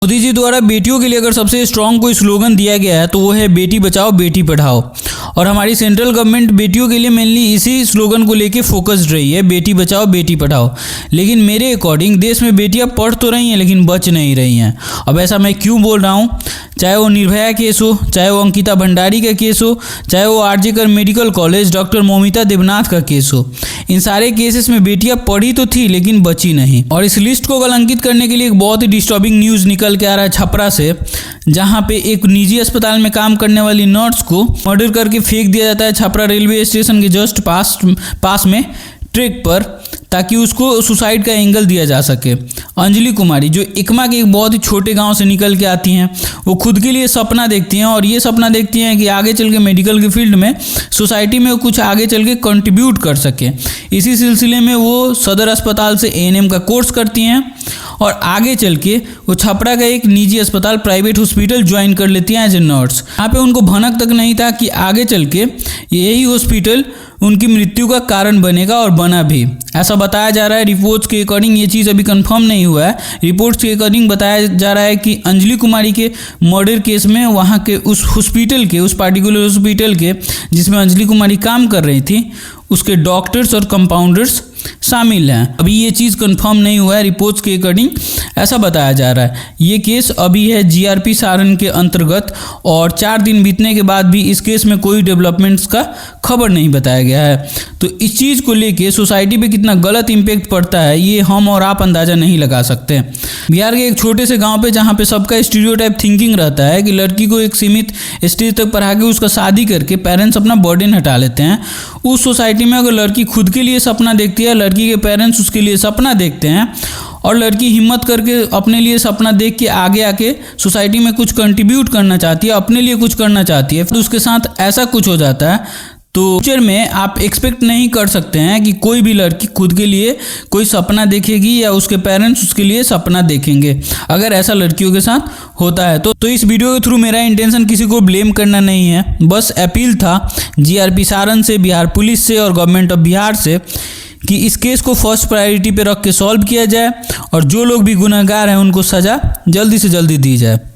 मोदी जी द्वारा बेटियों के लिए अगर सबसे स्ट्रांग कोई स्लोगन दिया गया है तो वो है बेटी बचाओ बेटी पढ़ाओ। और हमारी सेंट्रल गवर्नमेंट बेटियों के लिए मेनली इसी स्लोगन को लेके फोकस्ड रही है, बेटी बचाओ बेटी पढ़ाओ। लेकिन मेरे अकॉर्डिंग देश में बेटियां पढ़ तो रही हैं लेकिन बच नहीं रही हैं। अब ऐसा मैं क्यों बोल रहा हूँ, चाहे वो निर्भया केस हो, चाहे वो अंकिता भंडारी का केस हो, चाहे वो आरजे कर medical college doctor Moumita Debnath का केस हो, इन सारे केसेस में बेटियां पढ़ी तो थी लेकिन बची नहीं। और इस लिस्ट को कलंकित करने के लिए एक बहुत ही डिस्टर्बिंग न्यूज़ निकल के आ रहा है छपरा से, जहां पे एक निजी अस्पताल में काम करने वाली नर्स को मर्डर करके फेंक दिया जाता है छपरा रेलवे स्टेशन के जस्ट पास में ट्रैक पर, ताकि उसको सुसाइड का एंगल दिया जा सके। अंजलि कुमारी जो इकमा के एक बहुत ही छोटे गांव से निकल के आती हैं, वो खुद के लिए सपना देखती हैं और ये सपना देखती हैं कि आगे चल के मेडिकल की फील्ड में सोसाइटी में कुछ आगे चल के कंट्रीब्यूट कर सके। इसी सिलसिले में वो सदर अस्पताल से एएनएम का कोर्स करती हैं और आगे चल के वो छपरा का एक निजी अस्पताल प्राइवेट हॉस्पिटल ज्वाइन कर लेती हैं एज ए नर्स। यहाँ पे उनको भनक तक नहीं था कि आगे चल के यही हॉस्पिटल उनकी मृत्यु का कारण बनेगा, और बना भी। ऐसा बताया जा रहा है रिपोर्ट्स के अकॉर्डिंग, ये चीज़ अभी कंफर्म नहीं हुआ है, रिपोर्ट्स के अकॉर्डिंग बताया जा रहा है कि अंजलि कुमारी के मर्डर केस में वहाँ के उस हॉस्पिटल के, उस पार्टिकुलर हॉस्पिटल के जिसमें अंजलि कुमारी काम कर रही थी, उसके डॉक्टर्स और कंपाउंडर्स शामिल हैं। अभी ये चीज़ कंफर्म नहीं हुआ है, रिपोर्ट्स के अकॉर्डिंग ऐसा बताया जा रहा है। ये केस अभी है जीआरपी सारण के अंतर्गत, और 4 दिन बीतने के बाद भी इस केस में कोई डेवलपमेंट्स का खबर नहीं बताया गया है। तो इस चीज़ को लेके सोसाइटी पे कितना गलत इम्पैक्ट पड़ता है ये हम और आप अंदाज़ा नहीं लगा सकते। बिहार के एक छोटे से गाँव पे जहाँ पे सबका स्टीरियोटाइप थिंकिंग रहता है कि लड़की को एक सीमित स्टेज तक पढ़ा के उसका शादी करके पेरेंट्स अपना बर्डन हटा लेते हैं, उस सोसाइटी में अगर लड़की खुद के लिए सपना देखती है, लड़की के पेरेंट्स उसके लिए सपना देखते हैं और लड़की हिम्मत करके अपने लिए सपना देख के आगे आके सोसाइटी में कुछ कंट्रीब्यूट करना चाहती है, अपने लिए कुछ करना चाहती है, फिर उसके साथ ऐसा कुछ हो जाता है, तो फ्यूचर में आप एक्सपेक्ट नहीं कर सकते हैं कि कोई भी लड़की खुद के लिए कोई सपना देखेगी या उसके पेरेंट्स उसके लिए सपना देखेंगे, अगर ऐसा लड़कियों के साथ होता है। तो इस वीडियो के थ्रू मेरा इंटेंशन किसी को ब्लेम करना नहीं है, बस अपील था जीआरपी सारण से, बिहार पुलिस से और गवर्नमेंट ऑफ बिहार से कि इस केस को फर्स्ट प्रायोरिटी पे रख के सॉल्व किया जाए और जो लोग भी गुनहगार हैं उनको सज़ा जल्दी से जल्दी दी जाए।